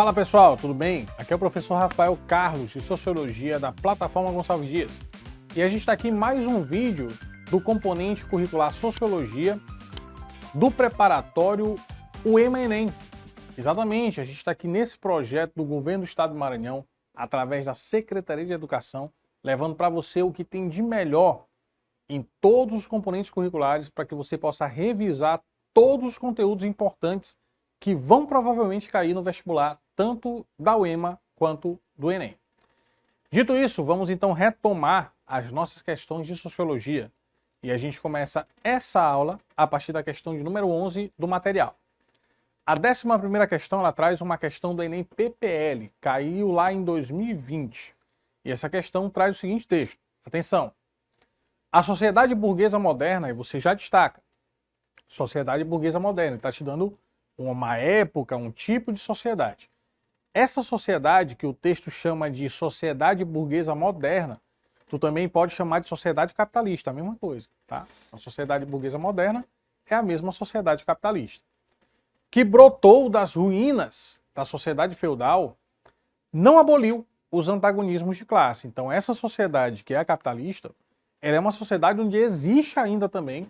Fala pessoal, tudo bem? Aqui é o professor Rafael Carlos, de Sociologia da plataforma Gonçalves Dias. E a gente está aqui em mais um vídeo do componente curricular Sociologia do preparatório UEMA-ENEM. Exatamente, a gente está aqui nesse projeto do Governo do Estado do Maranhão, através da Secretaria de Educação, levando para você o que tem de melhor em todos os componentes curriculares para que você possa revisar todos os conteúdos importantes que vão provavelmente cair no vestibular, tanto da UEMA quanto do ENEM. Dito isso, vamos então retomar as nossas questões de Sociologia. E a gente começa essa aula a partir da questão de número 11 do material. A 11ª questão, ela traz uma questão do ENEM PPL, caiu lá em 2020. E essa questão traz o seguinte texto, atenção. A sociedade burguesa moderna, e você já destaca, sociedade burguesa moderna, está te dando uma época, um tipo de sociedade. Essa sociedade que o texto chama de sociedade burguesa moderna, tu também pode chamar de sociedade capitalista, a mesma coisa, tá? A sociedade burguesa moderna é a mesma sociedade capitalista. Que brotou das ruínas da sociedade feudal, não aboliu os antagonismos de classe. Então essa sociedade que é a capitalista, ela é uma sociedade onde existe ainda também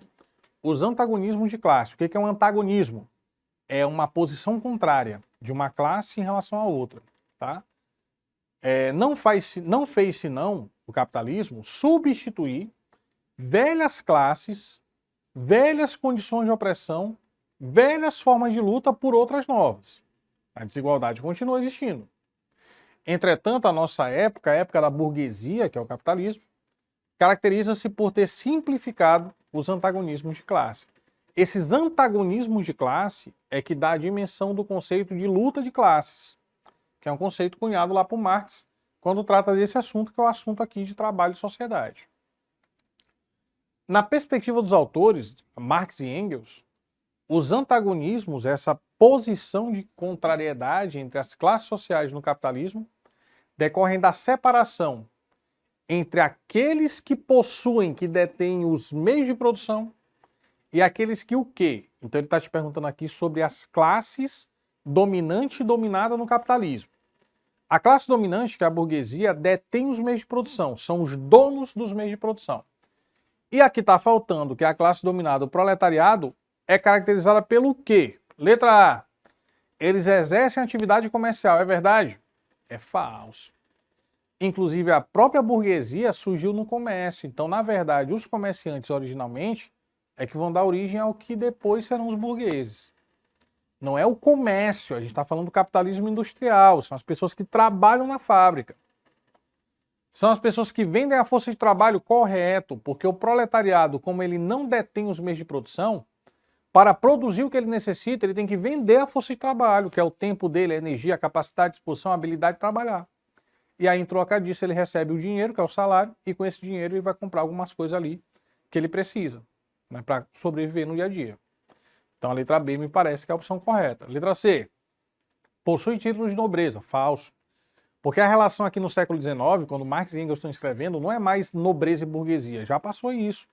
os antagonismos de classe. O que é um antagonismo? É uma posição contrária de uma classe em relação à outra, tá? Não fez senão o capitalismo substituir velhas classes, velhas condições de opressão, velhas formas de luta por outras novas. A desigualdade continua existindo. Entretanto, a nossa época, a época da burguesia, que é o capitalismo, caracteriza-se por ter simplificado os antagonismos de classe. Esses antagonismos de classe é que dá a dimensão do conceito de luta de classes, que é um conceito cunhado lá por Marx, quando trata desse assunto, que é o assunto aqui de trabalho e sociedade. Na perspectiva dos autores, Marx e Engels, os antagonismos, essa posição de contrariedade entre as classes sociais no capitalismo, decorrem da separação entre aqueles que possuem, que detêm os meios de produção, e aqueles que o quê? Então ele está te perguntando aqui sobre as classes dominante e dominada no capitalismo. A classe dominante, que é a burguesia, detém os meios de produção, são os donos dos meios de produção. E aqui está faltando que a classe dominada, o proletariado, é caracterizada pelo quê? Letra A. Eles exercem atividade comercial, é verdade? É falso. Inclusive a própria burguesia surgiu no comércio, então na verdade os comerciantes originalmente é que vão dar origem ao que depois serão os burgueses. Não é o comércio, a gente está falando do capitalismo industrial, são as pessoas que trabalham na fábrica. São as pessoas que vendem a força de trabalho, correto, porque o proletariado, como ele não detém os meios de produção, para produzir o que ele necessita, ele tem que vender a força de trabalho, que é o tempo dele, a energia, a capacidade, a disposição, a habilidade de trabalhar. E aí, em troca disso, ele recebe o dinheiro, que é o salário, e com esse dinheiro ele vai comprar algumas coisas ali que ele precisa, né, para sobreviver no dia a dia. Então a letra B me parece que é a opção correta. Letra C. Possui título de nobreza. Falso. Porque a relação aqui no século XIX, quando Marx e Engels estão escrevendo, não é mais nobreza e burguesia. Já passou isso.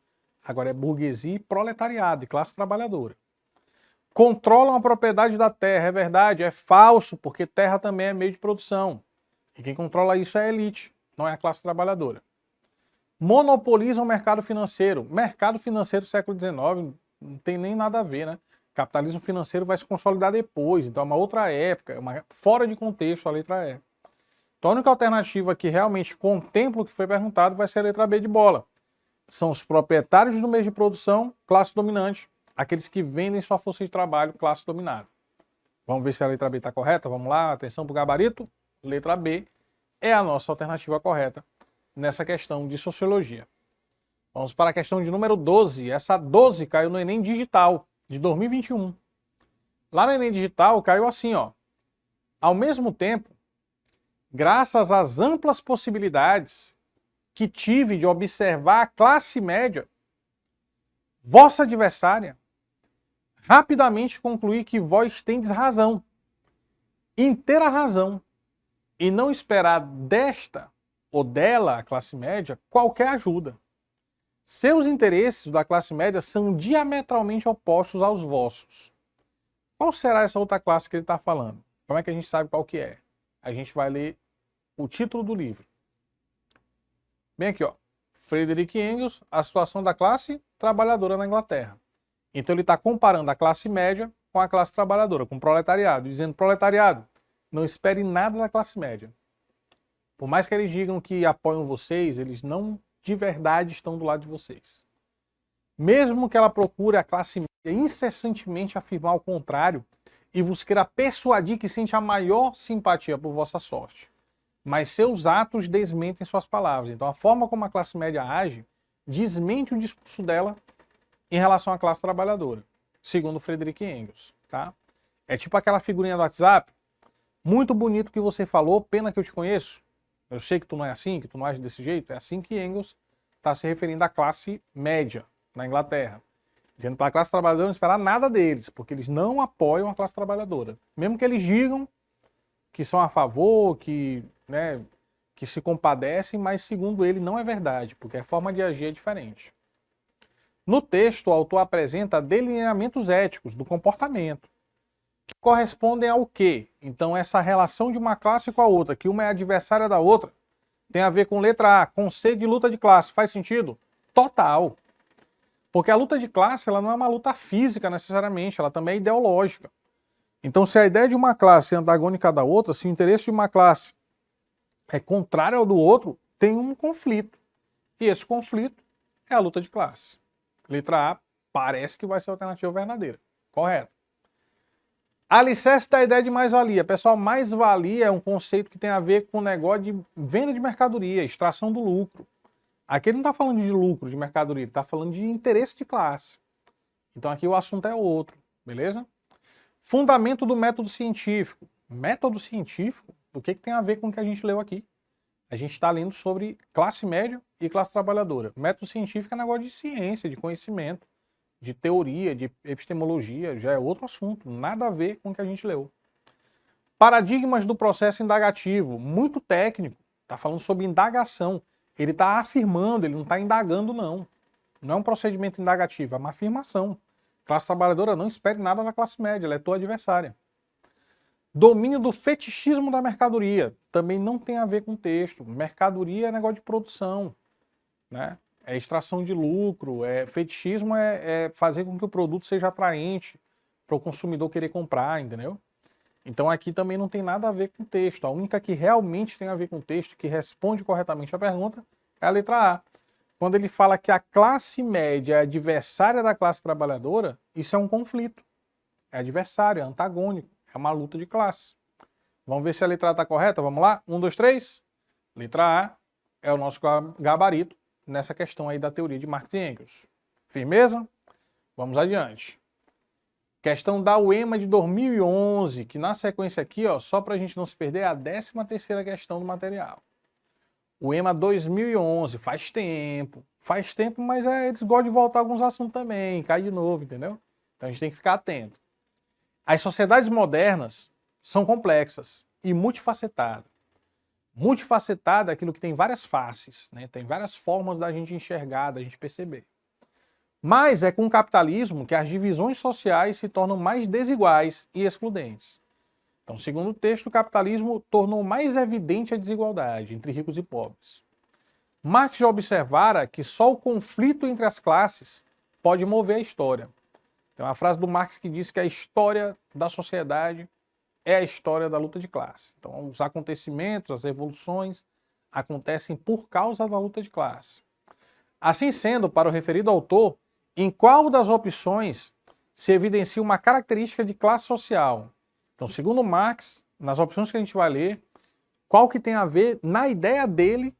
Agora é burguesia e proletariado, e classe trabalhadora. Controlam a propriedade da terra. É verdade, é falso, porque terra também é meio de produção. E quem controla isso é a elite, não é a classe trabalhadora. Monopolizam o mercado financeiro. Mercado financeiro do século XIX não tem nem nada a ver, né? Capitalismo financeiro vai se consolidar depois, então é uma outra época, fora de contexto a letra E. Então a única alternativa que realmente contempla o que foi perguntado vai ser a letra B de bola. São os proprietários do meio de produção, classe dominante, aqueles que vendem sua força de trabalho, classe dominada. Vamos ver se a letra B está correta? Vamos lá, atenção para o gabarito. Letra B é a nossa alternativa correta nessa questão de sociologia. Vamos para a questão de número 12. Essa 12 caiu no Enem Digital, de 2021. Lá no Enem Digital caiu assim, ó. Ao mesmo tempo, graças às amplas possibilidades que tive de observar a classe média, vossa adversária, rapidamente concluí que vós tendes razão, inteira razão, e não esperar desta ou dela, a classe média, qualquer ajuda. Seus interesses da classe média são diametralmente opostos aos vossos. Qual será essa outra classe que ele está falando? Como é que a gente sabe qual que é? A gente vai ler o título do livro. Bem aqui, ó. Friedrich Engels, a situação da classe trabalhadora na Inglaterra. Então ele está comparando a classe média com a classe trabalhadora, com o proletariado, dizendo: proletariado, não espere nada da classe média. Por mais que eles digam que apoiam vocês, eles não de verdade estão do lado de vocês. Mesmo que ela procure a classe média incessantemente afirmar o contrário e vos queira persuadir que sente a maior simpatia por vossa sorte, mas seus atos desmentem suas palavras. Então a forma como a classe média age desmente o discurso dela em relação à classe trabalhadora, segundo Friedrich Engels. Tá? É tipo aquela figurinha do WhatsApp: muito bonito que você falou, pena que eu te conheço. Eu sei que tu não é assim, que tu não age desse jeito. É assim que Engels está se referindo à classe média na Inglaterra. Dizendo para a classe trabalhadora não esperar nada deles, porque eles não apoiam a classe trabalhadora. Mesmo que eles digam que são a favor, que se compadecem, mas segundo ele não é verdade, porque a forma de agir é diferente. No texto, o autor apresenta delineamentos éticos do comportamento, que correspondem ao quê? Então essa relação de uma classe com a outra, que uma é adversária da outra, tem a ver com letra A, conceito de luta de classe. Faz sentido? Total. Porque a luta de classe ela não é uma luta física necessariamente, ela também é ideológica. Então se a ideia de uma classe é antagônica da outra, se o interesse de uma classe é contrário ao do outro, tem um conflito. E esse conflito é a luta de classe. Letra A parece que vai ser a alternativa verdadeira. Correto. Alicerce da ideia de mais-valia. Pessoal, mais-valia é um conceito que tem a ver com o negócio de venda de mercadoria, extração do lucro. Aqui ele não está falando de lucro de mercadoria, ele está falando de interesse de classe. Então aqui o assunto é outro, beleza? Fundamento do método científico. Método científico? O que tem a ver com o que a gente leu aqui? A gente está lendo sobre classe média e classe trabalhadora. Método científico é negócio de ciência, de conhecimento, de teoria, de epistemologia, já é outro assunto, nada a ver com o que a gente leu. Paradigmas do processo indagativo, muito técnico, está falando sobre indagação. Ele está afirmando, ele não está indagando, não. Não é um procedimento indagativo, é uma afirmação. Classe trabalhadora, não espere nada da classe média, ela é tua adversária. Domínio do fetichismo da mercadoria, também não tem a ver com texto. Mercadoria é negócio de produção, né? É extração de lucro, fetichismo é fazer com que o produto seja atraente para o consumidor querer comprar, entendeu? Então aqui também não tem nada a ver com texto. A única que realmente tem a ver com texto, que responde corretamente a pergunta, é a letra A. Quando ele fala que a classe média é adversária da classe trabalhadora, isso é um conflito. É adversário, é antagônico, é uma luta de classe. Vamos ver se a letra A está correta? Vamos lá? 1, 2, 3. Letra A é o nosso gabarito nessa questão aí da teoria de Marx e Engels. Firmeza? Vamos adiante. Questão da UEMA de 2011, que na sequência aqui, ó, só para a gente não se perder, é a 13ª questão do material. UEMA 2011, faz tempo, mas eles gostam de voltar a alguns assuntos também, cai de novo, entendeu? Então a gente tem que ficar atento. As sociedades modernas são complexas e multifacetadas. Multifacetada é aquilo que tem várias faces, né? Tem várias formas da gente enxergar, da gente perceber. Mas é com o capitalismo que as divisões sociais se tornam mais desiguais e excludentes. Então, segundo o texto, o capitalismo tornou mais evidente a desigualdade entre ricos e pobres. Marx já observara que só o conflito entre as classes pode mover a história. Tem uma frase do Marx que diz que a história da sociedade é a história da luta de classe. Então, os acontecimentos, as revoluções, acontecem por causa da luta de classe. Assim sendo, para o referido autor, em qual das opções se evidencia uma característica de classe social? Então, segundo Marx, nas opções que a gente vai ler, qual que tem a ver, na ideia dele,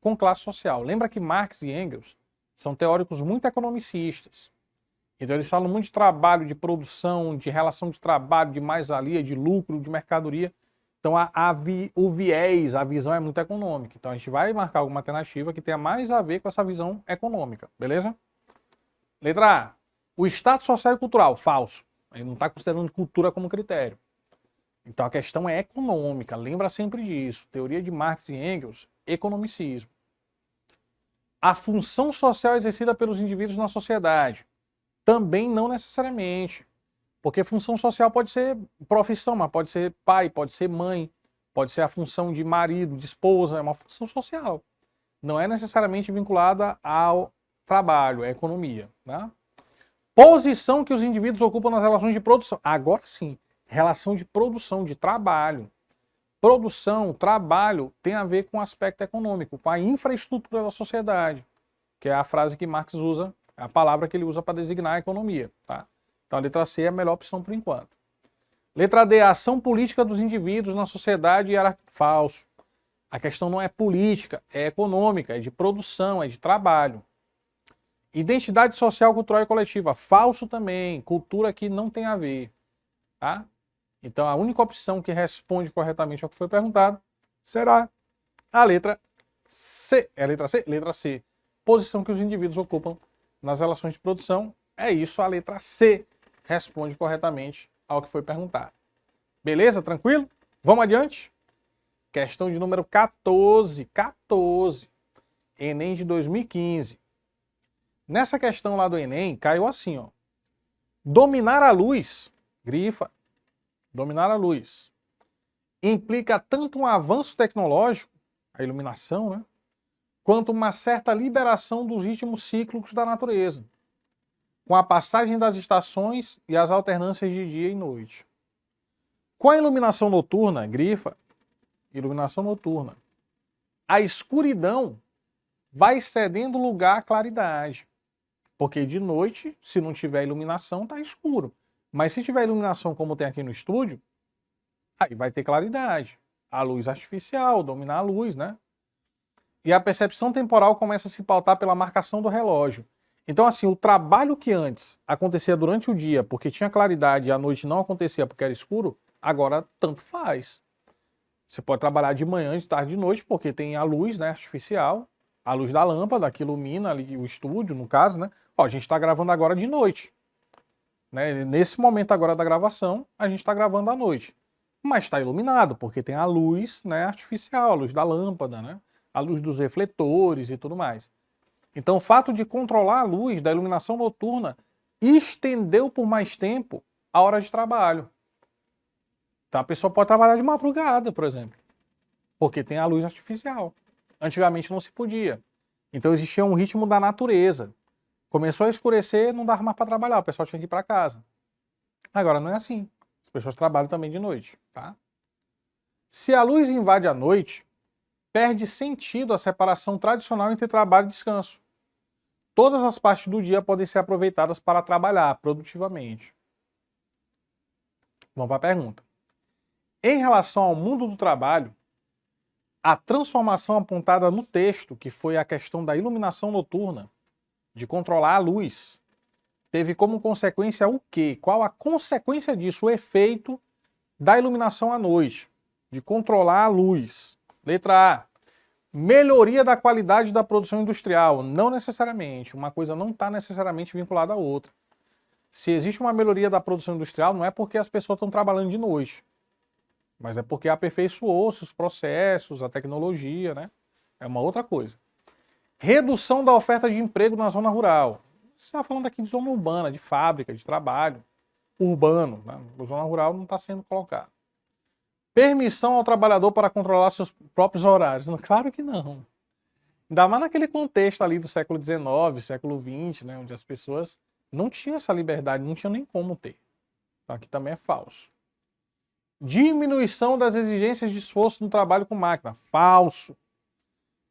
com classe social? Lembra que Marx e Engels são teóricos muito economicistas. Então eles falam muito de trabalho, de produção, de relação de trabalho, de mais-valia, de lucro, de mercadoria. Então o viés, a visão é muito econômica. Então a gente vai marcar alguma alternativa que tenha mais a ver com essa visão econômica, beleza? Letra A. O status social e cultural, falso. Ele não está considerando cultura como critério. Então a questão é econômica, lembra sempre disso. Teoria de Marx e Engels, economicismo. A função social exercida pelos indivíduos na sociedade. Também não necessariamente. Porque função social pode ser profissão, mas pode ser pai, pode ser mãe, pode ser a função de marido, de esposa, é uma função social. Não é necessariamente vinculada ao trabalho, à economia. Né? Posição que os indivíduos ocupam nas relações de produção. Agora sim, relação de produção, de trabalho. Produção, trabalho, tem a ver com o aspecto econômico, com a infraestrutura da sociedade, que é a frase que Marx usa, é a palavra que ele usa para designar a economia. Tá? Então a letra C é a melhor opção por enquanto. Letra D, a ação política dos indivíduos na sociedade era falso. A questão não é política, é econômica, é de produção, é de trabalho. Identidade social, cultural e coletiva, falso também. Cultura aqui não tem a ver. Tá? Então a única opção que responde corretamente ao que foi perguntado será a letra C. É a letra C? Letra C. Posição que os indivíduos ocupam nas relações de produção. É isso, a letra C responde corretamente ao que foi perguntado. Beleza? Tranquilo? Vamos adiante? Questão de número 14. 14. Enem de 2015. Nessa questão lá do Enem, caiu assim, ó. Dominar a luz, grifa, dominar a luz, implica tanto um avanço tecnológico, a iluminação, né? Quanto uma certa liberação dos ritmos cíclicos da natureza, com a passagem das estações e as alternâncias de dia e noite. Com a iluminação noturna, grifa, iluminação noturna, a escuridão vai cedendo lugar à claridade. Porque de noite, se não tiver iluminação, tá escuro. Mas se tiver iluminação como tem aqui no estúdio, aí vai ter claridade. A luz artificial, dominar a luz, né? E a percepção temporal começa a se pautar pela marcação do relógio. Então, assim, o trabalho que antes acontecia durante o dia porque tinha claridade e à noite não acontecia porque era escuro, agora tanto faz. Você pode trabalhar de manhã, de tarde, de noite, porque tem a luz, né, artificial, a luz da lâmpada que ilumina ali o estúdio, no caso, né? Ó, a gente está gravando agora de noite. Né? Nesse momento agora da gravação, a gente está gravando à noite. Mas está iluminado, porque tem a luz, né, artificial, a luz da lâmpada, né? A luz dos refletores e tudo mais. Então o fato de controlar a luz da iluminação noturna estendeu por mais tempo a hora de trabalho. Então a pessoa pode trabalhar de madrugada, por exemplo, porque tem a luz artificial. Antigamente não se podia. Então existia um ritmo da natureza. Começou a escurecer, não dava mais para trabalhar, o pessoal tinha que ir para casa. Agora não é assim. As pessoas trabalham também de noite. Tá? Se a luz invade a noite, perde sentido a separação tradicional entre trabalho e descanso. Todas as partes do dia podem ser aproveitadas para trabalhar produtivamente. Vamos para a pergunta. Em relação ao mundo do trabalho, a transformação apontada no texto, que foi a questão da iluminação noturna, de controlar a luz, teve como consequência o quê? Qual a consequência disso? O efeito da iluminação à noite, de controlar a luz. Letra A. Melhoria da qualidade da produção industrial. Não necessariamente. Uma coisa não está necessariamente vinculada à outra. Se existe uma melhoria da produção industrial, não é porque as pessoas estão trabalhando de noite, mas é porque aperfeiçoou-se os processos, a tecnologia, né? É uma outra coisa. Redução da oferta de emprego na zona rural. Você está falando aqui de zona urbana, de fábrica, de trabalho urbano. Né? A zona rural não está sendo colocada. Permissão ao trabalhador para controlar seus próprios horários. Claro que não. Ainda mais naquele contexto ali do século XIX, século XX, né? Onde as pessoas não tinham essa liberdade, não tinham nem como ter. Então aqui também é falso. Diminuição das exigências de esforço no trabalho com máquina. Falso.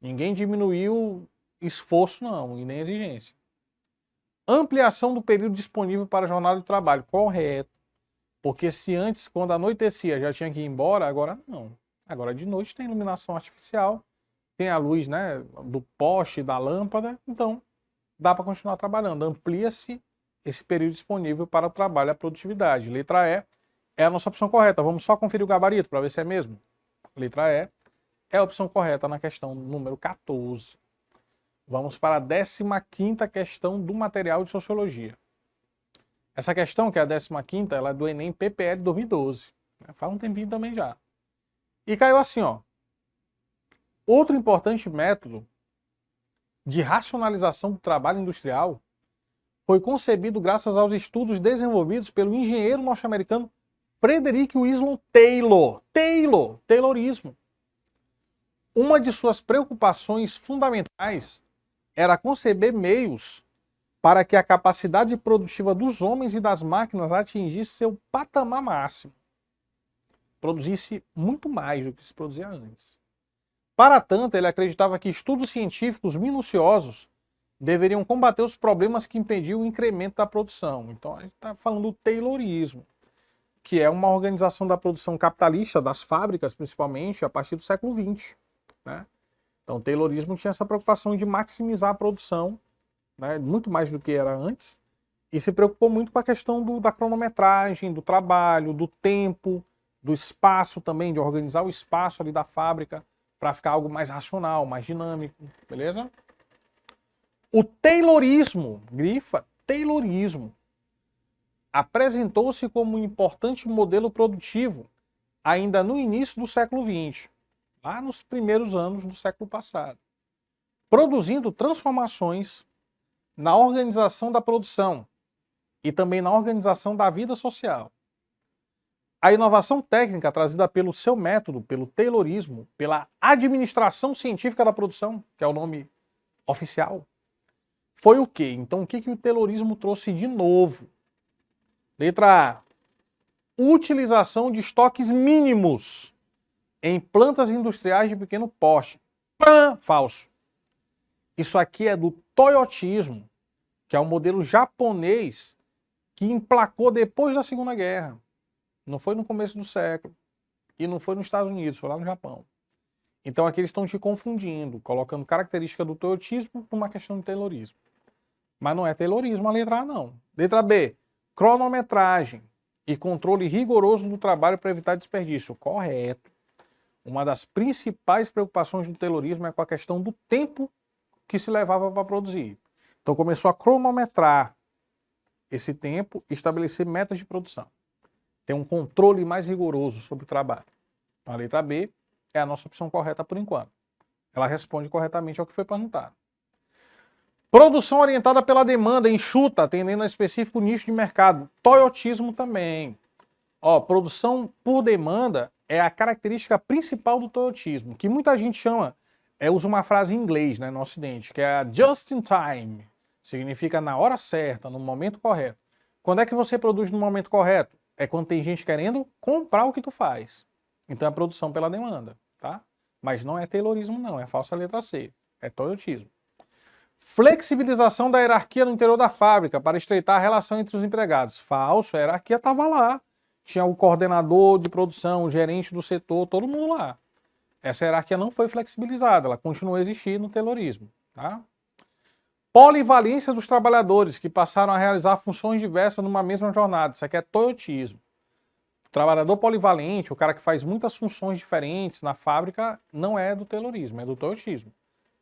Ninguém diminuiu esforço, não, e nem exigência. Ampliação do período disponível para jornada de trabalho. Correto. Porque se antes, quando anoitecia, já tinha que ir embora, agora não. Agora de noite tem iluminação artificial, tem a luz, né, do poste, da lâmpada, então dá para continuar trabalhando. Amplia-se esse período disponível para o trabalho e a produtividade. Letra E é a nossa opção correta. Vamos só conferir o gabarito para ver se é mesmo. Letra E é a opção correta na questão número 14. Vamos para a 15ª questão do material de Sociologia. Essa questão, que é a 15ª, ela é do Enem PPL 2012. Faz um tempinho também já. E caiu assim, ó. Outro importante método de racionalização do trabalho industrial foi concebido graças aos estudos desenvolvidos pelo engenheiro norte-americano Frederick Winslow Taylor. Taylorismo. Uma de suas preocupações fundamentais era conceber meios para que a capacidade produtiva dos homens e das máquinas atingisse seu patamar máximo. Produzisse muito mais do que se produzia antes. Para tanto, ele acreditava que estudos científicos minuciosos deveriam combater os problemas que impediam o incremento da produção. Então, a gente está falando do Taylorismo, que é uma organização da produção capitalista, das fábricas principalmente, a partir do século XX. Né? Então, o Taylorismo tinha essa preocupação de maximizar a produção, né, muito mais do que era antes, e se preocupou muito com a questão da cronometragem, do trabalho, do tempo, do espaço também, de organizar o espaço ali da fábrica para ficar algo mais racional, mais dinâmico, beleza? O Taylorismo, grifa, Taylorismo, apresentou-se como um importante modelo produtivo ainda no início do século XX, lá nos primeiros anos do século passado, produzindo transformações na organização da produção e também na organização da vida social. A inovação técnica trazida pelo seu método, pelo Taylorismo, pela administração científica da produção, que é o nome oficial, foi o quê? Então, o que o Taylorismo trouxe de novo? Letra A. Utilização de estoques mínimos em plantas industriais de pequeno porte. Falso. Isso aqui é do Toyotismo, que é um modelo japonês que emplacou depois da Segunda Guerra. Não foi no começo do século. E não foi nos Estados Unidos, foi lá no Japão. Então aqui eles estão te confundindo, colocando característica do Toyotismo numa questão de Taylorismo. Mas não é Taylorismo a letra A, não. Letra B. Cronometragem e controle rigoroso do trabalho para evitar desperdício. Correto. Uma das principais preocupações do Taylorismo é com a questão do tempo que se levava para produzir. Então começou a cronometrar esse tempo e estabelecer metas de produção. Tem um controle mais rigoroso sobre o trabalho. Então, a letra B é a nossa opção correta por enquanto. Ela responde corretamente ao que foi perguntado. Produção orientada pela demanda, enxuta, atendendo a específico nicho de mercado. Toyotismo também. Ó, produção por demanda é a característica principal do Toyotismo, que muita gente chama, usa uma frase em inglês, né, no Ocidente, que é a just in time. Significa na hora certa, no momento correto. Quando é que você produz no momento correto? É quando tem gente querendo comprar o que tu faz. Então é produção pela demanda, tá? Mas não é Taylorismo não, é falsa letra C. É Toyotismo. Flexibilização da hierarquia no interior da fábrica para estreitar a relação entre os empregados. Falso, a hierarquia estava lá. Tinha o coordenador de produção, o gerente do setor, todo mundo lá. Essa hierarquia não foi flexibilizada, ela continuou a existir no Taylorismo, tá? Polivalência dos trabalhadores, que passaram a realizar funções diversas numa mesma jornada. Isso aqui é Toyotismo. O trabalhador polivalente, o cara que faz muitas funções diferentes na fábrica, não é do Taylorismo, é do Toyotismo.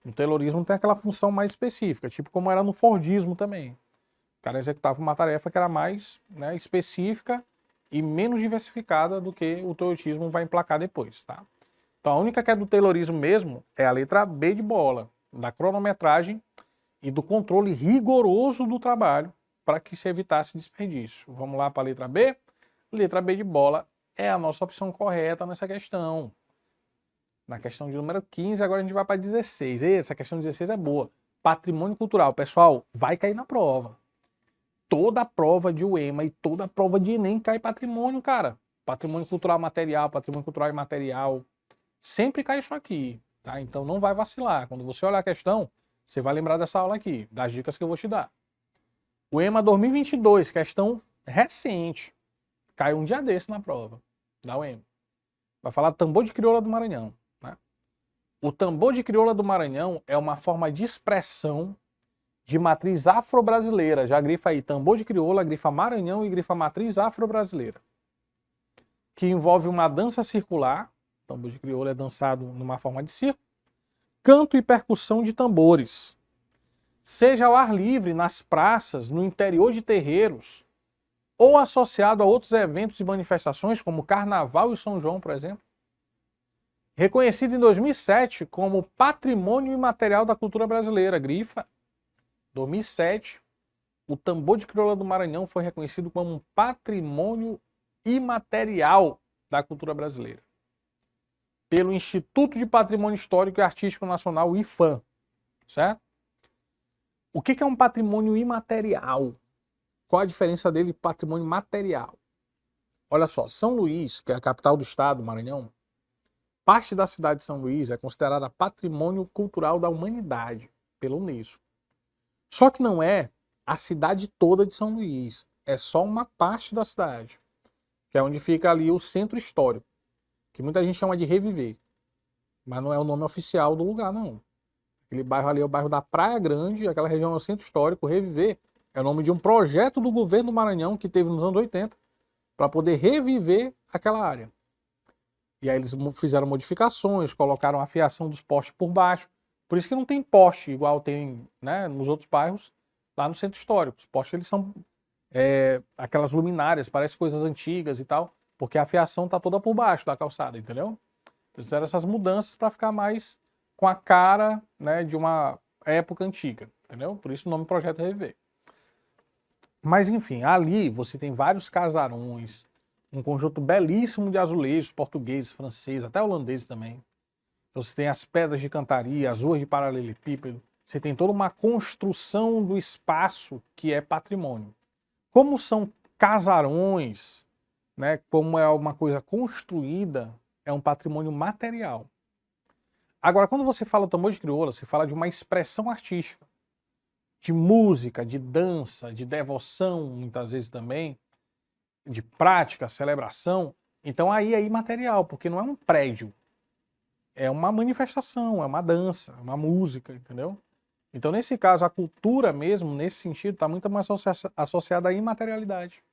No Taylorismo tem aquela função mais específica, tipo como era no Fordismo também. O cara executava uma tarefa que era mais, né, específica e menos diversificada do que o Toyotismo vai emplacar depois, tá? Então a única que é do Taylorismo mesmo é a letra B de bola, da cronometragem e do controle rigoroso do trabalho para que se evitasse desperdício. Vamos lá para a letra B? Letra B de bola é a nossa opção correta nessa questão. Na questão de número 15, agora a gente vai para 16. Essa questão de 16 é boa. Patrimônio cultural. Pessoal, vai cair na prova. Toda prova de UEMA e toda prova de Enem cai patrimônio, cara. Patrimônio cultural material, patrimônio cultural imaterial. Sempre cai isso aqui, tá? Então não vai vacilar. Quando você olhar a questão, você vai lembrar dessa aula aqui, das dicas que eu vou te dar. UEMA 2022, questão recente. Caiu um dia desse na prova da UEMA. Vai falar tambor de crioula do Maranhão. Né? O tambor de crioula do Maranhão é uma forma de expressão de matriz afro-brasileira. Já grifa aí tambor de crioula, grifa Maranhão e grifa matriz afro-brasileira. Que envolve uma dança circular. Tambor de crioula é dançado numa forma de círculo. Canto e percussão de tambores. Seja ao ar livre, nas praças, no interior de terreiros, ou associado a outros eventos e manifestações, como Carnaval e São João, por exemplo. Reconhecido em 2007 como Patrimônio Imaterial da Cultura Brasileira, grifa 2007, o tambor de crioula do Maranhão foi reconhecido como um patrimônio imaterial da cultura brasileira pelo Instituto de Patrimônio Histórico e Artístico Nacional, o IPHAN, certo? O que é um patrimônio imaterial? Qual a diferença dele de patrimônio material? Olha só, São Luís, que é a capital do estado, Maranhão, parte da cidade de São Luís é considerada patrimônio cultural da humanidade pela Unesco. Só que não é a cidade toda de São Luís, é só uma parte da cidade, que é onde fica ali o centro histórico, que muita gente chama de Reviver, mas não é o nome oficial do lugar, não. Aquele bairro ali é o bairro da Praia Grande, aquela região é o centro histórico. Reviver é o nome de um projeto do governo do Maranhão que teve nos anos 80 para poder reviver aquela área. E aí eles fizeram modificações, colocaram a fiação dos postes por baixo. Por isso que não tem poste igual tem, né, nos outros bairros lá no centro histórico. Os postes eles são aquelas luminárias, parecem coisas antigas e tal, porque a fiação está toda por baixo da calçada, entendeu? Então fizeram essas mudanças para ficar mais com a cara, né, de uma época antiga, entendeu? Por isso o nome Projeto Reviver. Mas enfim, ali você tem vários casarões, um conjunto belíssimo de azulejos portugueses, franceses, até holandeses também. Então você tem as pedras de cantaria, as ruas de paralelepípedo, você tem toda uma construção do espaço que é patrimônio. Como são casarões, né, como é uma coisa construída, é um patrimônio material. Agora, quando você fala tambor de crioula, você fala de uma expressão artística, de música, de dança, de devoção, muitas vezes também, de prática, celebração. Então aí é imaterial, porque não é um prédio, é uma manifestação, é uma dança, é uma música, entendeu? Então nesse caso a cultura mesmo, nesse sentido, está muito mais associada à imaterialidade.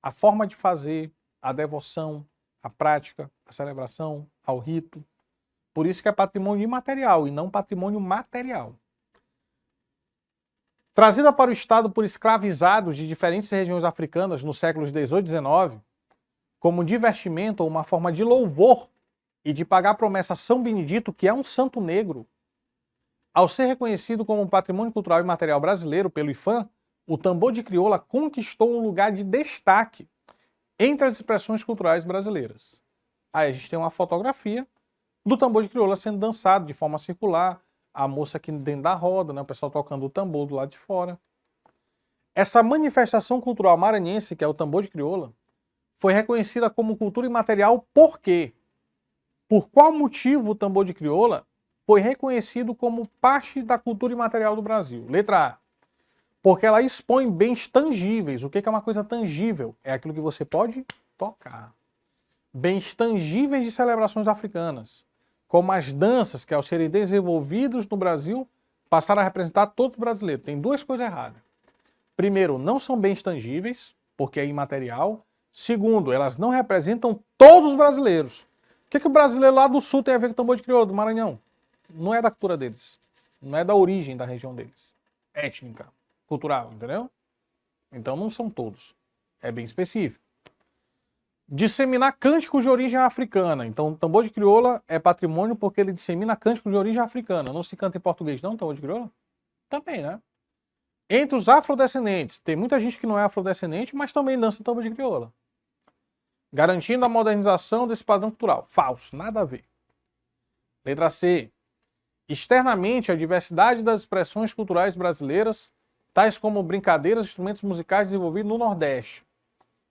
A forma de fazer, a devoção, a prática, a celebração, ao rito. Por isso que é patrimônio imaterial e não patrimônio material. Trazida para o estado por escravizados de diferentes regiões africanas nos séculos XVIII e XIX, como divertimento ou uma forma de louvor e de pagar promessa a São Benedito, que é um santo negro, ao ser reconhecido como um patrimônio cultural e material brasileiro pelo IPHAN, o tambor de crioula conquistou um lugar de destaque entre as expressões culturais brasileiras. Aí a gente tem uma fotografia do tambor de crioula sendo dançado de forma circular, a moça aqui dentro da roda, né, o pessoal tocando o tambor do lado de fora. Essa manifestação cultural maranhense, que é o tambor de crioula, foi reconhecida como cultura imaterial por quê? Por qual motivo o tambor de crioula foi reconhecido como parte da cultura imaterial do Brasil? Letra A. Porque ela expõe bens tangíveis. O que é uma coisa tangível? É aquilo que você pode tocar. Bens tangíveis de celebrações africanas, como as danças que, ao serem desenvolvidos no Brasil, passaram a representar todos os brasileiros. Tem duas coisas erradas. Primeiro, não são bens tangíveis, porque é imaterial. Segundo, elas não representam todos os brasileiros. O que o brasileiro lá do sul tem a ver com o tambor de crioula do Maranhão? Não é da cultura deles. Não é da origem da região deles. Étnica, cultural, entendeu? Então não são todos. É bem específico. Disseminar cânticos de origem africana. Então, o tambor de crioula é patrimônio porque ele dissemina cânticos de origem africana. Não se canta em português, não, tambor de crioula? Também, né? Entre os afrodescendentes, tem muita gente que não é afrodescendente, mas também dança tambor de crioula. Garantindo a modernização desse padrão cultural. Falso, nada a ver. Letra C. Externamente, a diversidade das expressões culturais brasileiras, tais como brincadeiras e instrumentos musicais desenvolvidos no Nordeste.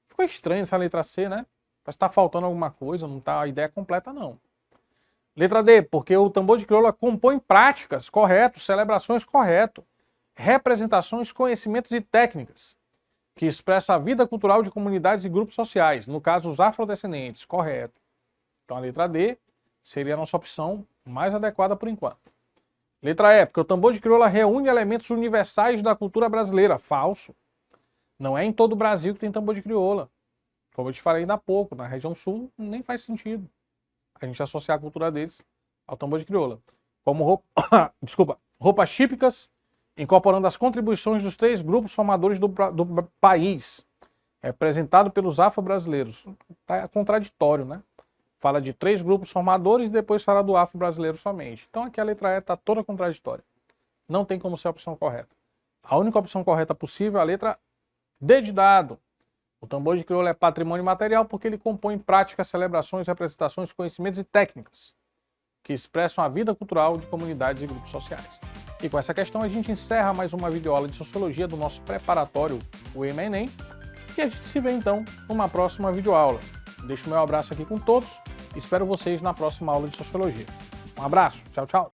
Ficou estranho essa letra C, né? Parece que está faltando alguma coisa, não está a ideia completa, não. Letra D, porque o tambor de crioula compõe práticas, correto, celebrações, correto, representações, conhecimentos e técnicas, que expressa a vida cultural de comunidades e grupos sociais, no caso os afrodescendentes, correto. Então a letra D seria a nossa opção mais adequada por enquanto. Letra E, porque o tambor de crioula reúne elementos universais da cultura brasileira, falso. Não é em todo o Brasil que tem tambor de crioula. Como eu te falei ainda há pouco, na região sul nem faz sentido a gente associar a cultura deles ao tambor de crioula. Como roupas típicas, incorporando as contribuições dos três grupos formadores do país, representado pelos afro-brasileiros. Tá contraditório, né? Fala de três grupos formadores e depois fala do afro-brasileiro somente. Então aqui a letra E está toda contraditória. Não tem como ser a opção correta. A única opção correta possível é a letra D de dado. O tambor de crioula é patrimônio material porque ele compõe práticas, celebrações, representações, conhecimentos e técnicas que expressam a vida cultural de comunidades e grupos sociais. E com essa questão a gente encerra mais uma videoaula de Sociologia do nosso preparatório, o EMA-ENEM, e a gente se vê então numa próxima videoaula. Deixo o meu abraço aqui com todos e espero vocês na próxima aula de Sociologia. Um abraço, tchau, tchau!